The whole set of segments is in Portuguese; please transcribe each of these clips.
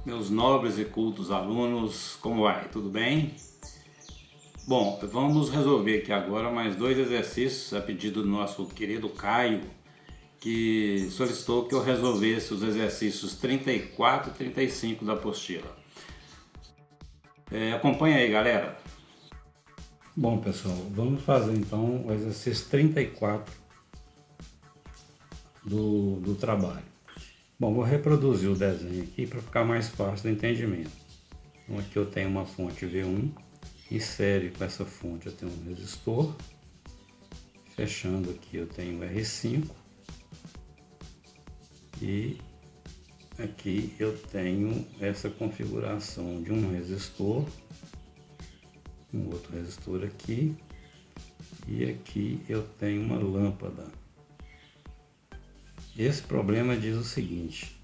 Meus nobres e cultos alunos, como vai? Tudo bem? Bom, vamos resolver aqui agora mais dois exercícios a pedido do nosso querido Caio, que solicitou que eu resolvesse os exercícios 34 e 35 da apostila. Acompanha aí, galera. Bom, pessoal, vamos fazer então o exercício 34 do trabalho. Bom, vou reproduzir o desenho aqui para ficar mais fácil do entendimento. Então aqui eu tenho uma fonte V1, em série com essa fonte eu tenho um resistor, fechando aqui eu tenho o R5 e aqui eu tenho essa configuração de um resistor, um outro resistor aqui e aqui eu tenho uma lâmpada. Esse problema diz o seguinte: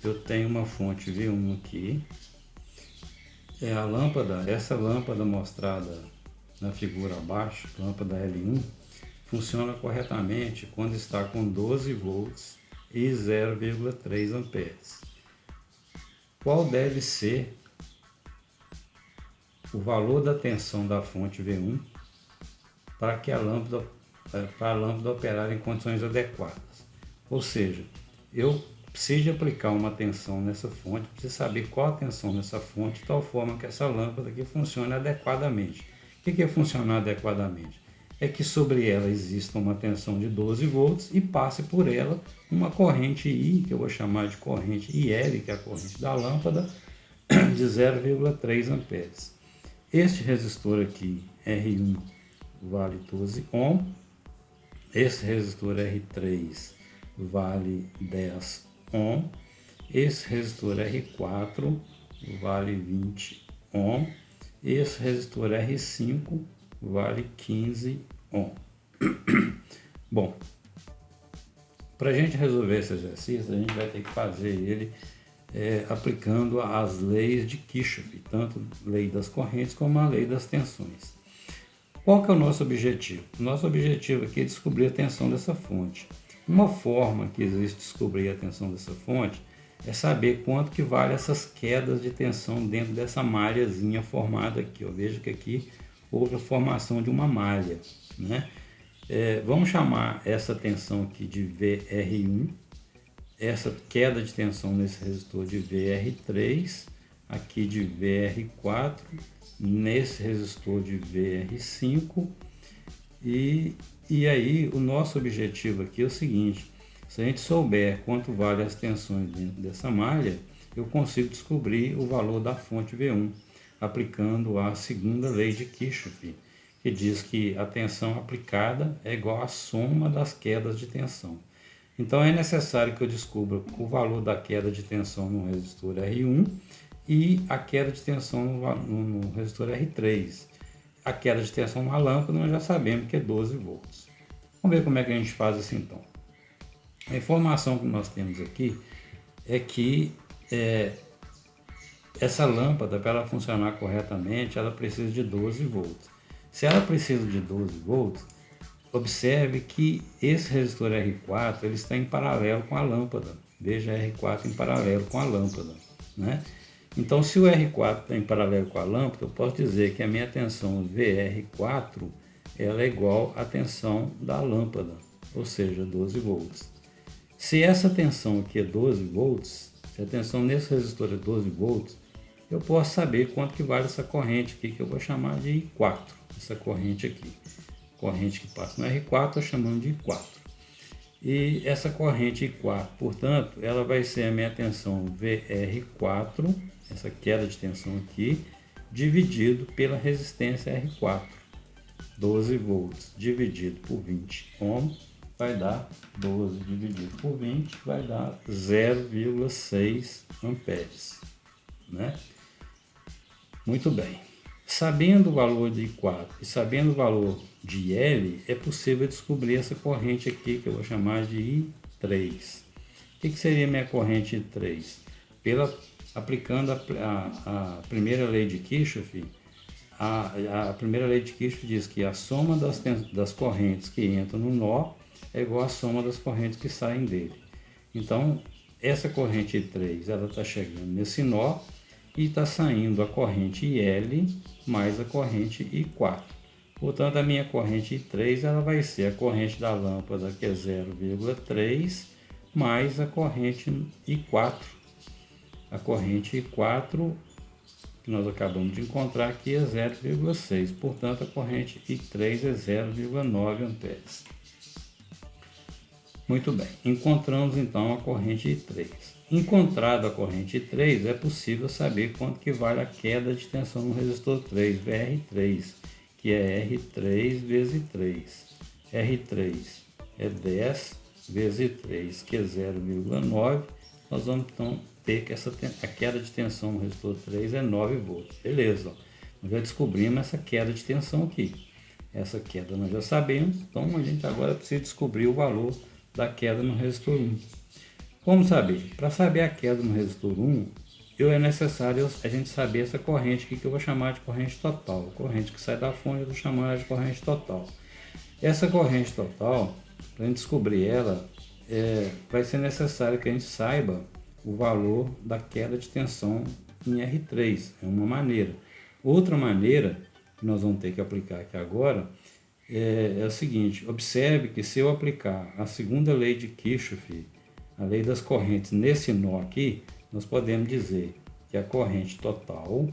eu tenho uma fonte V1 aqui, a lâmpada, essa lâmpada mostrada na figura abaixo, lâmpada L1, funciona corretamente quando está com 12 volts e 0,3 amperes. Qual deve ser o valor da tensão da fonte V1 para que a lâmpada operar em condições adequadas? Ou seja, eu preciso aplicar uma tensão nessa fonte, preciso saber qual a tensão nessa fonte, de tal forma que essa lâmpada aqui funcione adequadamente. O que é funcionar adequadamente? É que sobre ela exista uma tensão de 12 volts e passe por ela uma corrente I, que eu vou chamar de corrente IL, que é a corrente da lâmpada, de 0,3 amperes. Este resistor aqui, R1, vale 12 ohm. Esse resistor R3 vale 10 ohm. Esse resistor R4 vale 20 ohm. Esse resistor R5 vale 15 ohm. Bom, para a gente resolver esse exercício, a gente vai ter que fazer ele aplicando as leis de Kirchhoff, tanto a lei das correntes como a lei das tensões. Qual que é o nosso objetivo? Nosso objetivo aqui é descobrir a tensão dessa fonte. Uma forma que existe de descobrir a tensão dessa fonte é saber quanto que vale essas quedas de tensão dentro dessa malhazinha formada aqui. Veja que aqui houve a formação de uma malha, né? Vamos chamar essa tensão aqui de VR1, essa queda de tensão nesse resistor de VR3, aqui de VR4, nesse resistor de VR5 e aí o nosso objetivo aqui é o seguinte: se a gente souber quanto vale as tensões dentro dessa malha, eu consigo descobrir o valor da fonte V1, aplicando a segunda lei de Kirchhoff, que diz que a tensão aplicada é igual à soma das quedas de tensão. Então é necessário que eu descubra o valor da queda de tensão no resistor R1 e a queda de tensão no resistor R3. A queda de tensão na lâmpada nós já sabemos que é 12 volts. Vamos ver como é que a gente faz isso então. A informação que nós temos aqui é que essa lâmpada, para ela funcionar corretamente, ela precisa de 12 volts. Se ela precisa de 12 volts, observe que esse resistor R4 ele está em paralelo com a lâmpada. Veja R4 em paralelo com a lâmpada, né? Então, se o R4 está em paralelo com a lâmpada, eu posso dizer que a minha tensão VR4 ela é igual à tensão da lâmpada, ou seja, 12 volts. Se essa tensão aqui é 12 volts, se a tensão nesse resistor é 12 volts, eu posso saber quanto que vale essa corrente aqui, que eu vou chamar de I4. Essa corrente aqui, corrente que passa no R4, estou chamando de I4. E essa corrente I4, portanto, ela vai ser a minha tensão VR4, essa queda de tensão aqui, dividido pela resistência R4. 12 volts dividido por 20 ohm vai dar 12 dividido por 20 vai dar 0,6 amperes, né? Muito bem. Sabendo o valor de I4 e sabendo o valor de L, é possível descobrir essa corrente aqui, que eu vou chamar de I3. O que seria minha corrente I3? Aplicando a primeira lei de Kirchhoff, a primeira lei de Kirchhoff diz que a soma das correntes que entram no nó é igual à soma das correntes que saem dele. Então, essa corrente I3 ela está chegando nesse nó e está saindo a corrente IL mais a corrente I4. Portanto, a minha corrente I3 ela vai ser a corrente da lâmpada, que é 0,3, mais a corrente I4. A corrente I4 que nós acabamos de encontrar aqui é 0,6. Portanto, a corrente I3 é 0,9 amperes. Muito bem, encontramos então a corrente I3. Encontrada a corrente I3, é possível saber quanto que vale a queda de tensão no resistor 3, VR3, que é R3 vezes 3. R3 é 10 vezes 3, que é 0,9. Nós vamos então ter que a queda de tensão no resistor 3 é 9 volts. Beleza, ó. Nós já descobrimos essa queda de tensão aqui. Essa queda nós já sabemos, então a gente agora precisa descobrir o valor da queda no resistor 1. Como saber? Para saber a queda no resistor 1, é necessário a gente saber essa corrente aqui, que eu vou chamar de corrente total. A corrente que sai da fonte eu vou chamar de corrente total. Essa corrente total, para a gente descobrir ela, vai ser necessário que a gente saiba o valor da queda de tensão em R3. É uma maneira. Outra maneira que nós vamos ter que aplicar aqui agora é o seguinte: observe que se eu aplicar a segunda lei de Kirchhoff, a lei das correntes, nesse nó aqui, nós podemos dizer que a corrente total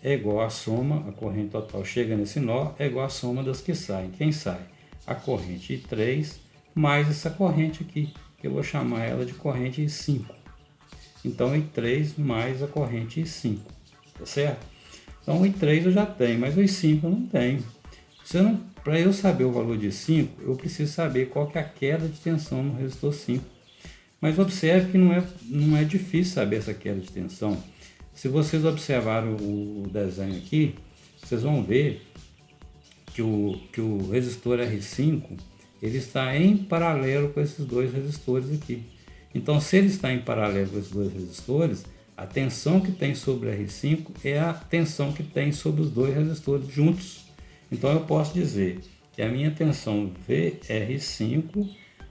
é igual à soma, a corrente total chega nesse nó, é igual à soma das que saem. Quem sai? A corrente I3 mais essa corrente aqui, que eu vou chamar ela de corrente I5. Então, I3 mais a corrente I5, tá certo? Então, o I3 eu já tenho, mas o I5 eu não tenho. Para eu saber o valor de 5, eu preciso saber qual que é a queda de tensão no resistor 5. Mas observe que não é difícil saber essa queda de tensão. Se vocês observarem o desenho aqui, vocês vão ver que o resistor R5 ele está em paralelo com esses dois resistores aqui. Então, se ele está em paralelo com esses dois resistores, a tensão que tem sobre o R5 é a tensão que tem sobre os dois resistores juntos. Então, eu posso dizer que a minha tensão VR5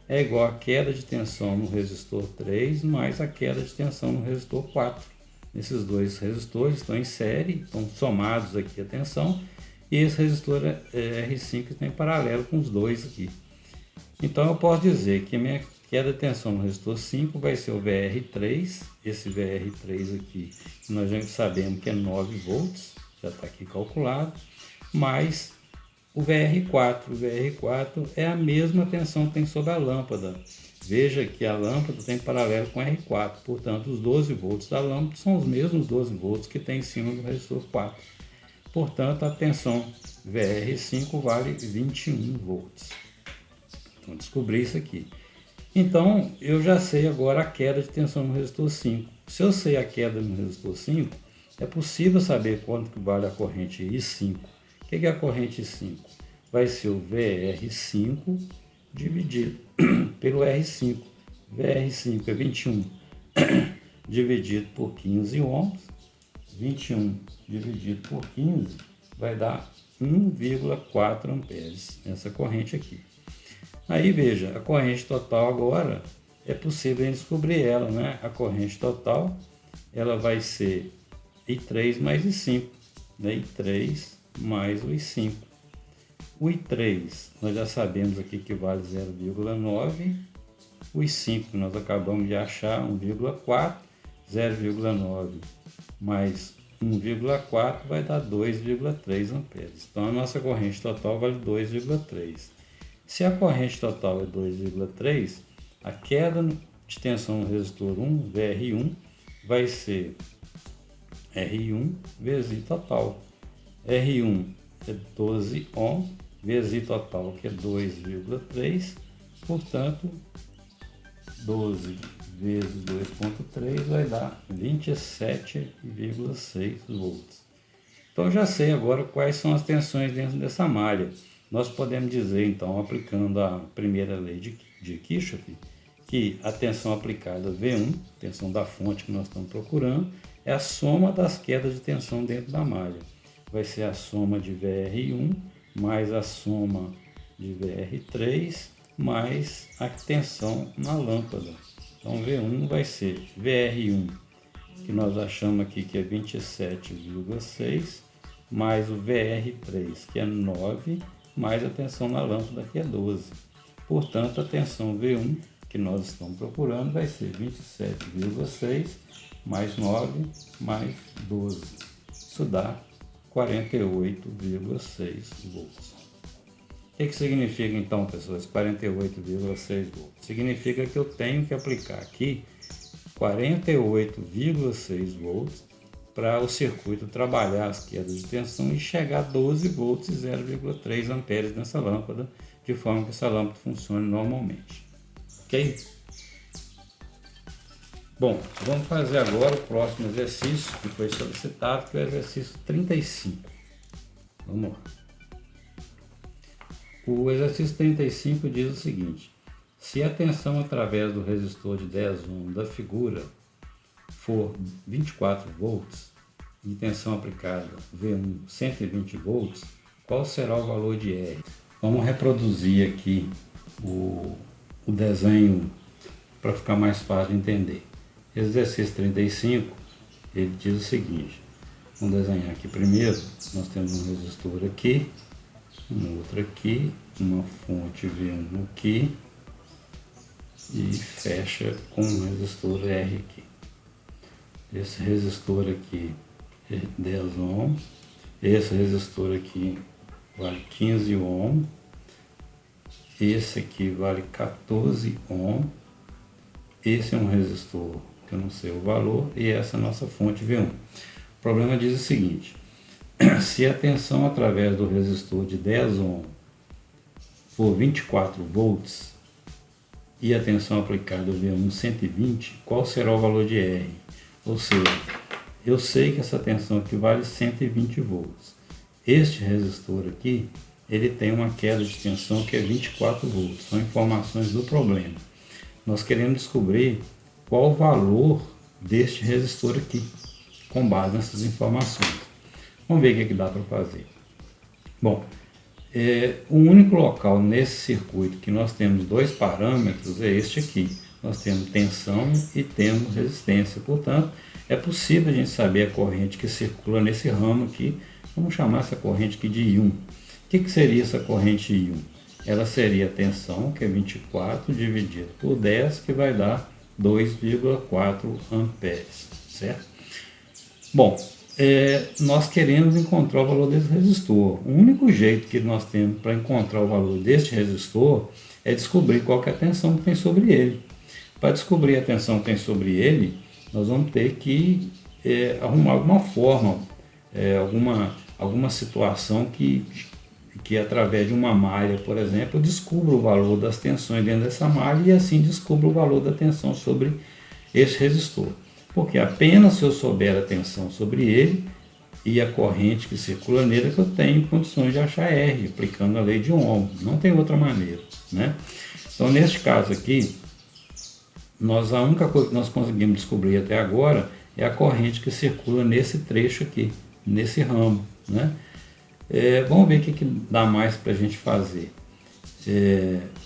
é igual à queda de tensão no resistor 3 mais a queda de tensão no resistor 4. Esses dois resistores estão em série, estão somados aqui a tensão, e esse resistor R5 está em paralelo com os dois aqui. Então, eu posso dizer que a minha queda de tensão no resistor 5 vai ser o VR3, esse VR3 aqui, que nós já sabemos que é 9 volts, já está aqui calculado, mais o VR4. O VR4 é a mesma tensão que tem sobre a lâmpada. Veja que a lâmpada tem paralelo com R4, portanto, os 12 volts da lâmpada são os mesmos 12 volts que tem em cima do resistor 4. Portanto, a tensão VR5 vale 21 volts. Então, descobri isso aqui. Então, eu já sei agora a queda de tensão no resistor 5. Se eu sei a queda no resistor 5, é possível saber quanto que vale a corrente I5. O que é a corrente I5? Vai ser o VR5 dividido pelo R5. VR5 é 21 dividido por 15 ohms. 21 dividido por 15 vai dar 1,4 amperes, essa corrente aqui. Aí veja, a corrente total agora é possível descobrir ela, né? A corrente total ela vai ser I3 mais I5, né? I3 mais o I5. O I3 nós já sabemos aqui que vale 0,9, o I5 que nós acabamos de achar 1,4, 0,9 mais 1,4 vai dar 2,3 amperes. Então a nossa corrente total vale 2,3. Se a corrente total é 2,3, a queda de tensão no resistor 1, VR1, vai ser R1 vezes I total. R1 é 12 ohm, vezes I total, que é 2,3, portanto, 12 vezes 2,3 vai dar 27,6 volts. Então, eu já sei agora quais são as tensões dentro dessa malha. Nós podemos dizer, então, aplicando a primeira lei de Kirchhoff, que a tensão aplicada V1, tensão da fonte que nós estamos procurando, é a soma das quedas de tensão dentro da malha. Vai ser a soma de VR1 mais a soma de VR3 mais a tensão na lâmpada. Então V1 vai ser VR1, que nós achamos aqui que é 27,6, mais o VR3, que é 9, mais a tensão na lâmpada, que é 12. Portanto, a tensão V1 que nós estamos procurando vai ser 27,6 mais 9 mais 12. Isso dá 48,6 volts. O que significa então, pessoas, 48,6 volts? Significa que eu tenho que aplicar aqui 48,6 volts para o circuito trabalhar as quedas de tensão e chegar a 12 volts e 0,3 amperes nessa lâmpada, de forma que essa lâmpada funcione normalmente. Ok? Bom, vamos fazer agora o próximo exercício que foi solicitado, que é o exercício 35. Vamos lá. O exercício 35 diz o seguinte: se a tensão através do resistor de 10 ohms da figura for 24 volts e tensão aplicada V1 120 volts, qual será o valor de R? Vamos reproduzir aqui o desenho para ficar mais fácil de entender. Exercício 35, ele diz o seguinte: vamos desenhar aqui primeiro. Nós temos um resistor aqui, um outro aqui, uma fonte V1 aqui e fecha com um resistor R aqui. Esse resistor aqui é 10 ohms, esse resistor aqui vale 15 ohms, esse aqui vale 14 ohms, esse é um resistor que eu não sei o valor e essa é a nossa fonte V1. O problema diz o seguinte: se a tensão através do resistor de 10 ohms for 24 volts e a tensão aplicada V1 120, qual será o valor de R? Ou seja, eu sei que essa tensão aqui vale 120 volts. Este resistor aqui, ele tem uma queda de tensão que é 24 volts. São informações do problema. Nós queremos descobrir qual o valor deste resistor aqui, com base nessas informações. Vamos ver o que dá para fazer. Bom, o único local nesse circuito que nós temos dois parâmetros é este aqui. Nós temos tensão e temos resistência. Portanto, é possível a gente saber a corrente que circula nesse ramo aqui. Vamos chamar essa corrente aqui de I1. O que seria essa corrente I1? Ela seria a tensão, que é 24, dividido por 10, que vai dar 2,4 amperes, certo? Bom, nós queremos encontrar o valor desse resistor. O único jeito que nós temos para encontrar o valor deste resistor é descobrir qual que é a tensão que tem sobre ele. Para descobrir a tensão que tem sobre ele, nós vamos ter que arrumar alguma forma, alguma situação que através de uma malha, por exemplo, eu descubra o valor das tensões dentro dessa malha e assim descubra o valor da tensão sobre esse resistor. Porque apenas se eu souber a tensão sobre ele e a corrente que circula nele, que eu tenho condições de achar R, aplicando a lei de Ohm. Não tem outra maneira, né? Então, neste caso aqui, a única coisa que nós conseguimos descobrir até agora é a corrente que circula nesse trecho aqui, nesse ramo, né? Vamos ver o que dá mais para a gente fazer.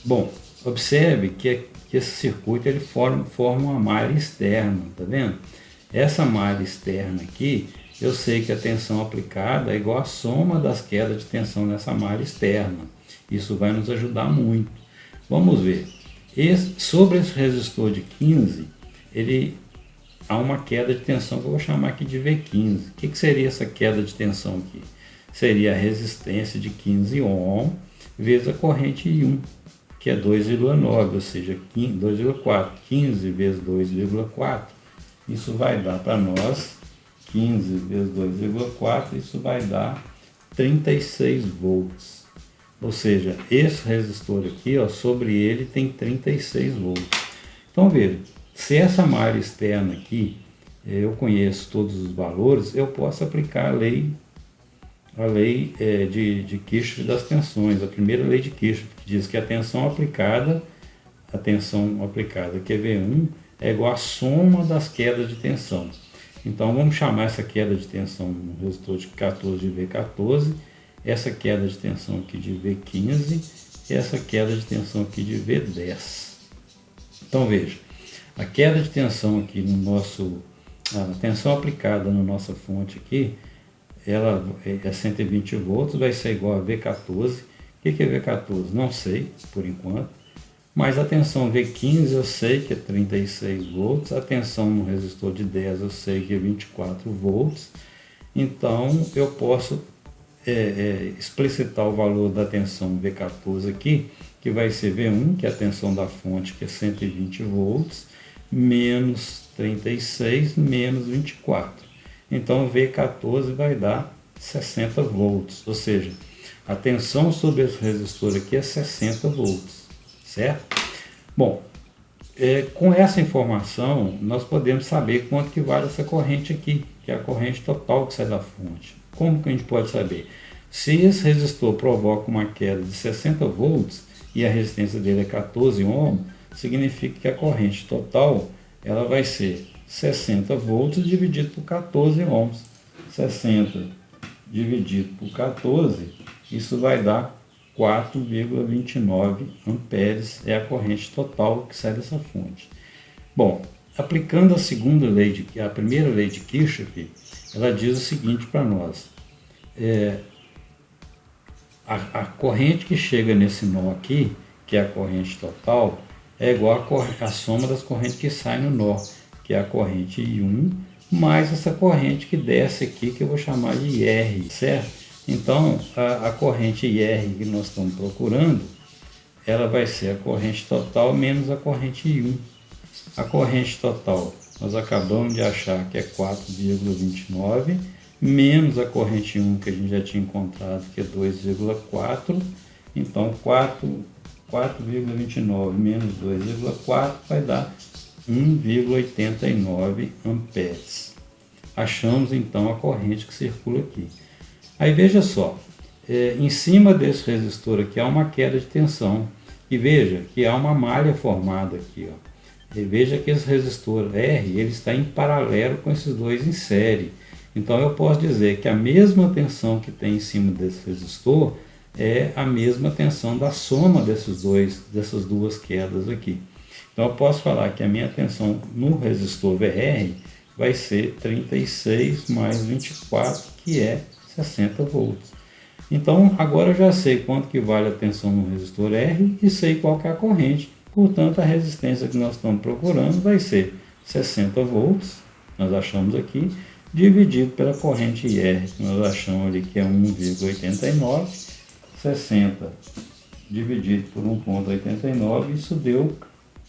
Bom, observe que esse circuito ele forma uma malha externa, tá vendo? Essa malha externa aqui, eu sei que a tensão aplicada é igual à soma das quedas de tensão nessa malha externa. Isso vai nos ajudar muito. Vamos ver. Sobre esse resistor de 15, há uma queda de tensão que eu vou chamar aqui de V15. O que seria essa queda de tensão aqui? Seria a resistência de 15 ohm vezes a corrente I1, que é 2,9, ou seja, 2,4. 15 vezes 2,4, isso vai dar para nós, 15 vezes 2,4, isso vai dar 36 volts. Ou seja, esse resistor aqui, ó, sobre ele tem 36 volts. Então veja, se essa malha externa aqui, eu conheço todos os valores, eu posso aplicar a lei de Kirchhoff das tensões, a primeira lei de Kirchhoff, que diz que a tensão aplicada que é V1, é igual à soma das quedas de tensão. Então vamos chamar essa queda de tensão no resistor de 14 de V14, essa queda de tensão aqui de V15 e essa queda de tensão aqui de V10. Então veja, A queda de tensão aqui no nosso, a tensão aplicada na nossa fonte aqui, ela é 120 volts, vai ser igual a V14. O que é V14? Não sei, por enquanto. Mas a tensão V15 eu sei que é 36 volts, a tensão no resistor de 10 eu sei que é 24 volts. Então eu posso explicitar o valor da tensão V14 aqui, que vai ser V1, que é a tensão da fonte, que é 120 volts, menos 36, menos 24. Então V14 vai dar 60 volts, ou seja, a tensão sobre esse resistor aqui é 60 volts, certo? Bom, com essa informação nós podemos saber quanto que vale essa corrente aqui, que é a corrente total que sai da fonte. Como que a gente pode saber? Se esse resistor provoca uma queda de 60 volts e a resistência dele é 14 ohms, significa que a corrente total ela vai ser 60 volts dividido por 14 ohms. 60 dividido por 14, isso vai dar 4,29 amperes, é a corrente total que sai dessa fonte. Bom, aplicando a primeira lei de Kirchhoff, ela diz o seguinte para nós: a corrente que chega nesse nó aqui, que é a corrente total, é igual a soma das correntes que saem no nó, que é a corrente I1, mais essa corrente que desce aqui, que eu vou chamar de IR, certo? Então, a corrente IR que nós estamos procurando, ela vai ser a corrente total menos a corrente I1. A corrente total, nós acabamos de achar que é 4,29, menos a corrente 1 que a gente já tinha encontrado, que é 2,4. Então, 4,29 menos 2,4 vai dar 1,89 amperes. Achamos então a corrente que circula aqui. Aí veja só, em cima desse resistor aqui há uma queda de tensão. E veja que há uma malha formada aqui, ó. E veja que esse resistor R ele está em paralelo com esses dois em série. Então eu posso dizer que a mesma tensão que tem em cima desse resistor é a mesma tensão da soma dessas duas quedas aqui. Então eu posso falar que a minha tensão no resistor VR vai ser 36 mais 24, que é 60 volts. Então agora eu já sei quanto que vale a tensão no resistor R e sei qual que é a corrente. Portanto, a resistência que nós estamos procurando vai ser 60 volts, nós achamos aqui, dividido pela corrente IR, que nós achamos ali que é 1,89, 60 dividido por 1,89, isso deu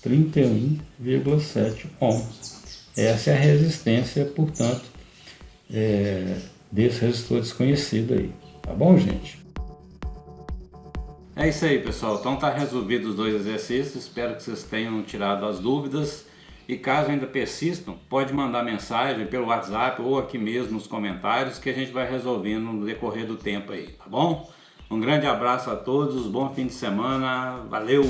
31,7 ohms. Essa é a resistência, portanto, desse resistor desconhecido aí. Tá bom, gente? É isso aí, pessoal. Então tá resolvido os dois exercícios. Espero que vocês tenham tirado as dúvidas. E caso ainda persistam, pode mandar mensagem pelo WhatsApp ou aqui mesmo nos comentários que a gente vai resolvendo no decorrer do tempo aí, tá bom? Um grande abraço a todos, bom fim de semana, valeu!